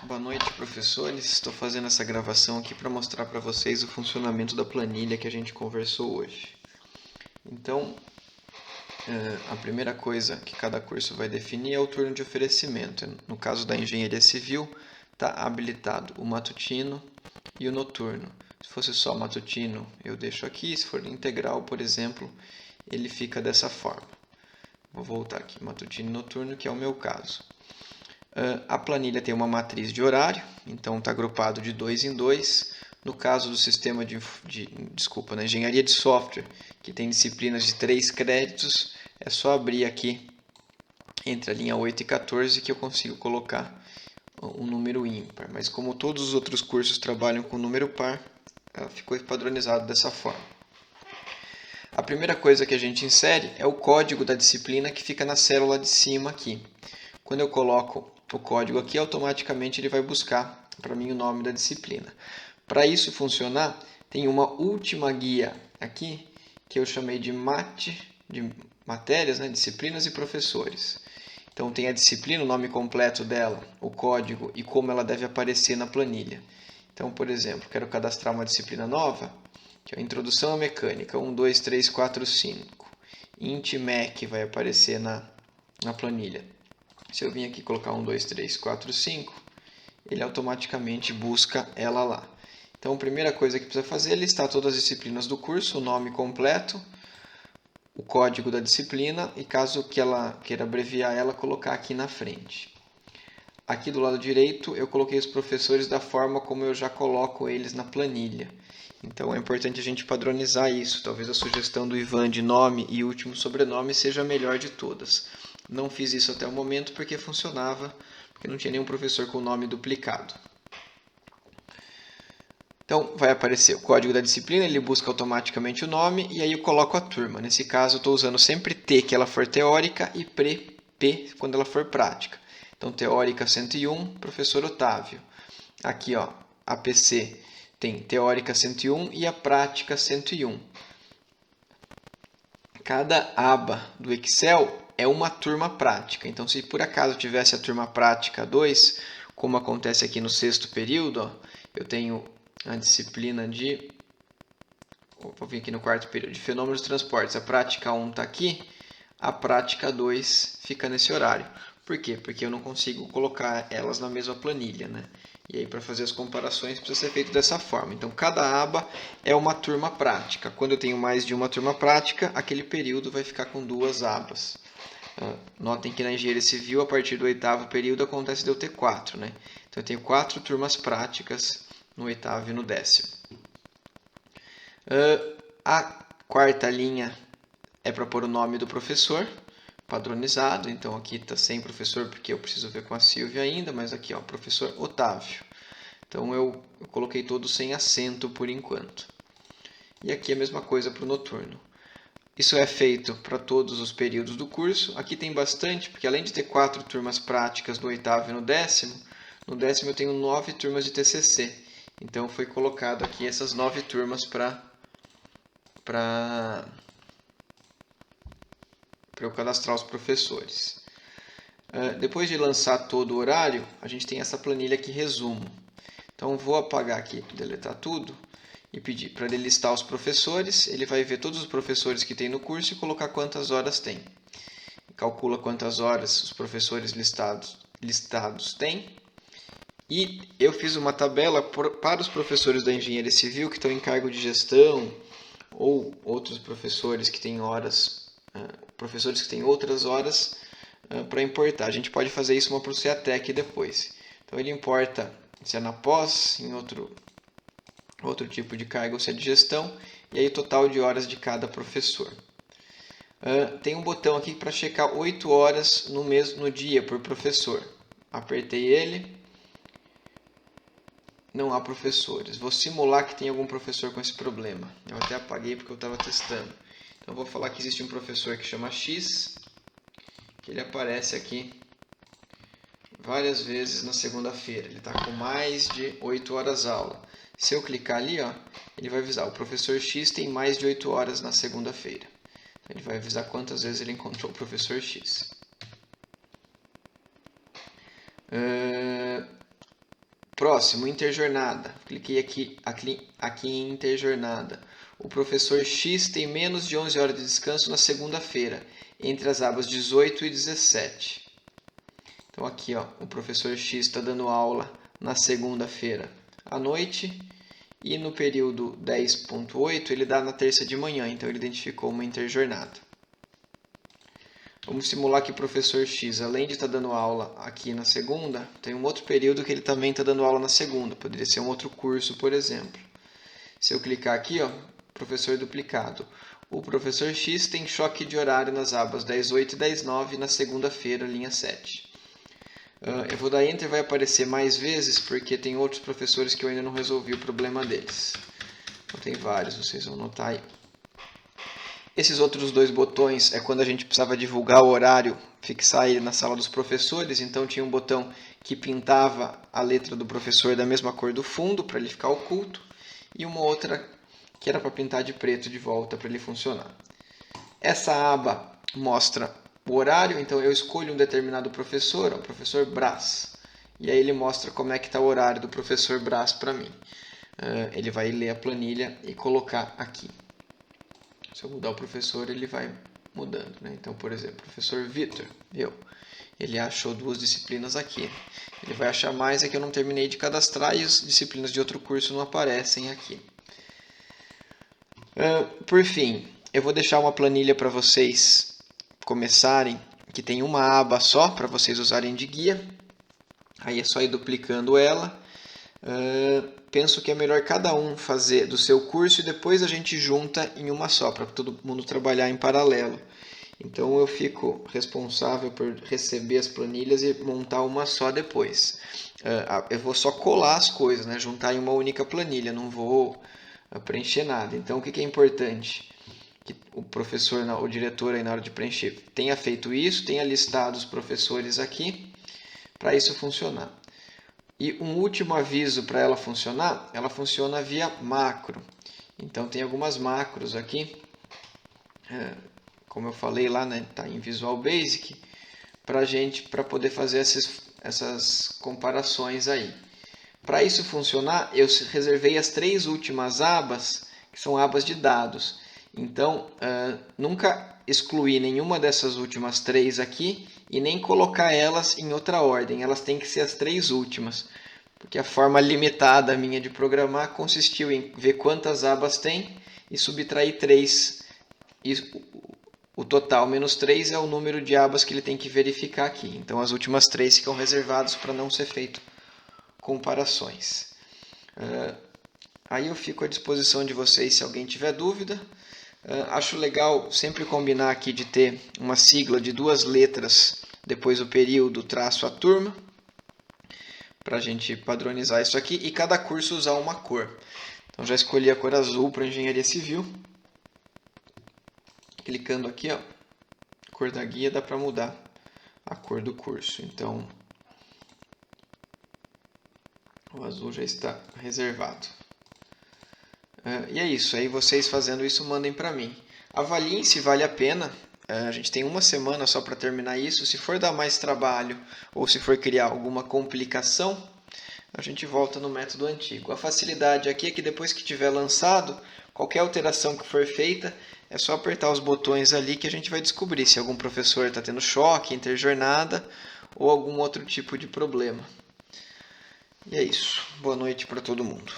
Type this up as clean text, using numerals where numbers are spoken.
Boa noite, professores. Estou fazendo essa gravação aqui para mostrar para vocês o funcionamento da planilha que a gente conversou hoje. Então, a primeira coisa que cada curso vai definir é o turno de oferecimento. No caso da engenharia civil, está habilitado o matutino e o noturno. Se fosse só matutino, eu deixo aqui. Se for integral, por exemplo, ele fica dessa forma. Vou voltar aqui, matutino e noturno, que é o meu caso. A planilha tem uma matriz de horário, então está agrupado de 2 em 2. No caso do sistema na engenharia de software, que tem disciplinas de 3 créditos, é só abrir aqui entre a linha 8 e 14 que eu consigo colocar um número ímpar. Mas como todos os outros cursos trabalham com número par, ficou padronizado dessa forma. A primeira coisa que a gente insere é o código da disciplina que fica na célula de cima aqui. Quando eu coloco o código aqui, automaticamente ele vai buscar para mim o nome da disciplina. Para isso funcionar, tem uma última guia aqui que eu chamei de matérias, disciplinas e professores. Então tem a disciplina, o nome completo dela, o código e como ela deve aparecer na planilha. Então, por exemplo, quero cadastrar uma disciplina nova, que é a Introdução à Mecânica, 1, 2, 3, 4, 5. Int Mec vai aparecer na planilha. Se eu vim aqui colocar 1, 2, 3, 4, 5, ele automaticamente busca ela lá. Então, a primeira coisa que precisa fazer é listar todas as disciplinas do curso, o nome completo, o código da disciplina e, caso que ela queira abreviar ela, colocar aqui na frente. Aqui do lado direito eu coloquei os professores da forma como eu já coloco eles na planilha. Então é importante a gente padronizar isso. Talvez a sugestão do Ivan de nome e último sobrenome seja a melhor de todas. Não fiz isso até o momento porque funcionava, porque não tinha nenhum professor com nome duplicado. Então vai aparecer o código da disciplina, ele busca automaticamente o nome e aí eu coloco a turma. Nesse caso eu estou usando sempre T que ela for teórica e P quando ela for prática. Então teórica 101, professor Otávio. Aqui ó, a PC tem teórica 101 e a prática 101. Cada aba do Excel é uma turma prática. Então, se por acaso tivesse a turma prática 2, como acontece aqui no sexto período, ó, eu tenho a disciplina de... Vou vir aqui no quarto período, de fenômenos de transportes. A prática 1 está aqui, a prática 2 fica nesse horário. Por quê? Porque eu não consigo colocar elas na mesma planilha, né? E aí, para fazer as comparações, precisa ser feito dessa forma. Então, cada aba é uma turma prática. Quando eu tenho mais de uma turma prática, aquele período vai ficar com duas abas. Notem que na engenharia civil, a partir do oitavo período, acontece de eu ter 4, né? Então, eu tenho 4 turmas práticas no oitavo e no 10º. A quarta linha é para pôr o nome do professor, padronizado. Então aqui está sem professor porque eu preciso ver com a Silvia ainda, mas aqui ó, professor Otávio. Então eu coloquei todos sem acento por enquanto. E aqui a mesma coisa para o noturno. Isso é feito para todos os períodos do curso. Aqui tem bastante, porque além de ter 4 turmas práticas no oitavo e no 10º, no 10º eu tenho 9 turmas de TCC. Então foi colocado aqui essas 9 turmas para eu cadastrar os professores. Depois de lançar todo o horário, a gente tem essa planilha aqui, resumo. Então, vou apagar aqui, deletar tudo e pedir para ele listar os professores. Ele vai ver todos os professores que tem no curso e colocar quantas horas tem. Calcula quantas horas os professores listados têm. E eu fiz uma tabela para os professores da engenharia civil que estão em cargo de gestão ou outros professores que têm horas, professores que têm outras horas para importar. A gente pode fazer isso para o CEATEC depois. Então ele importa se é na pós, em outro tipo de cargo, ou se é de gestão, e aí o total de horas de cada professor. Tem um botão aqui para checar 8 horas no dia por professor. Apertei ele. Não há professores. Vou simular que tem algum professor com esse problema. Eu até apaguei porque eu estava testando. Então vou falar que existe um professor que chama X, que ele aparece aqui várias vezes na segunda-feira. Ele está com mais de 8 horas aula. Se eu clicar ali, ó, ele vai avisar, o professor X tem mais de 8 horas na segunda-feira. Então, ele vai avisar quantas vezes ele encontrou o professor X. Próximo, interjornada. Cliquei aqui em interjornada. O professor X tem menos de 11 horas de descanso na segunda-feira, entre as abas 18 e 17. Então aqui, ó, o professor X está dando aula na segunda-feira à noite e no período 10.8 ele dá na terça de manhã, então ele identificou uma interjornada. Vamos simular que o professor X, além de estar dando aula aqui na segunda, tem um outro período que ele também está dando aula na segunda. Poderia ser um outro curso, por exemplo. Se eu clicar aqui, ó, professor duplicado. O professor X tem choque de horário nas abas 10.8 e 10.9 na segunda-feira, linha 7. Eu vou dar Enter, vai aparecer mais vezes, porque tem outros professores que eu ainda não resolvi o problema deles. Então tem vários, vocês vão notar aí. Esses outros dois botões é quando a gente precisava divulgar o horário, fixar ele na sala dos professores. Então tinha um botão que pintava a letra do professor da mesma cor do fundo, para ele ficar oculto. E uma outra que era para pintar de preto de volta, para ele funcionar. Essa aba mostra o horário, então eu escolho um determinado professor, o professor Brás. E aí ele mostra como é que está o horário do professor Brás para mim. Ele vai ler a planilha e colocar aqui. Se eu mudar o professor, ele vai mudando, né? Então, por exemplo, professor Vitor, ele achou 2 disciplinas aqui. Ele vai achar mais, é que eu não terminei de cadastrar e as disciplinas de outro curso não aparecem aqui. Por fim, eu vou deixar uma planilha para vocês começarem, que tem uma aba só para vocês usarem de guia. Aí é só ir duplicando ela. Penso que é melhor cada um fazer do seu curso e depois a gente junta em uma só, para todo mundo trabalhar em paralelo. Então eu fico responsável por receber as planilhas e montar uma só depois. Eu vou só colar as coisas, né? Juntar em uma única planilha, não vou preencher nada. Então o que é importante? Que o professor, o diretor aí na hora de preencher tenha feito isso, tenha listado os professores aqui, para isso funcionar. E um último aviso para ela funcionar, ela funciona via macro. Então tem algumas macros aqui, como eu falei lá, né, tá em Visual Basic, para poder fazer essas comparações aí. Para isso funcionar, eu reservei as 3 últimas abas, que são abas de dados. Então, nunca excluir nenhuma dessas últimas 3 aqui e nem colocar elas em outra ordem. Elas têm que ser as 3 últimas, porque a forma limitada minha de programar consistiu em ver quantas abas tem e subtrair 3. E o total menos 3 é o número de abas que ele tem que verificar aqui. Então, as últimas 3 ficam reservadas para não ser feito comparações. Aí eu fico à disposição de vocês se alguém tiver dúvida. Acho legal sempre combinar aqui de ter uma sigla de 2 letras, depois o período, traço, a turma, para a gente padronizar isso aqui, e cada curso usar uma cor. Então já escolhi a cor azul para engenharia civil. Clicando aqui, ó, cor da guia, dá para mudar a cor do curso. Então o azul já está reservado. E é isso, aí vocês fazendo isso mandem para mim. Avaliem se vale a pena. A gente tem uma semana só para terminar isso. Se for dar mais trabalho ou se for criar alguma complicação, a gente volta no método antigo. A facilidade aqui é que depois que tiver lançado, qualquer alteração que for feita, é só apertar os botões ali que a gente vai descobrir se algum professor está tendo choque, interjornada ou algum outro tipo de problema. E é isso. Boa noite para todo mundo.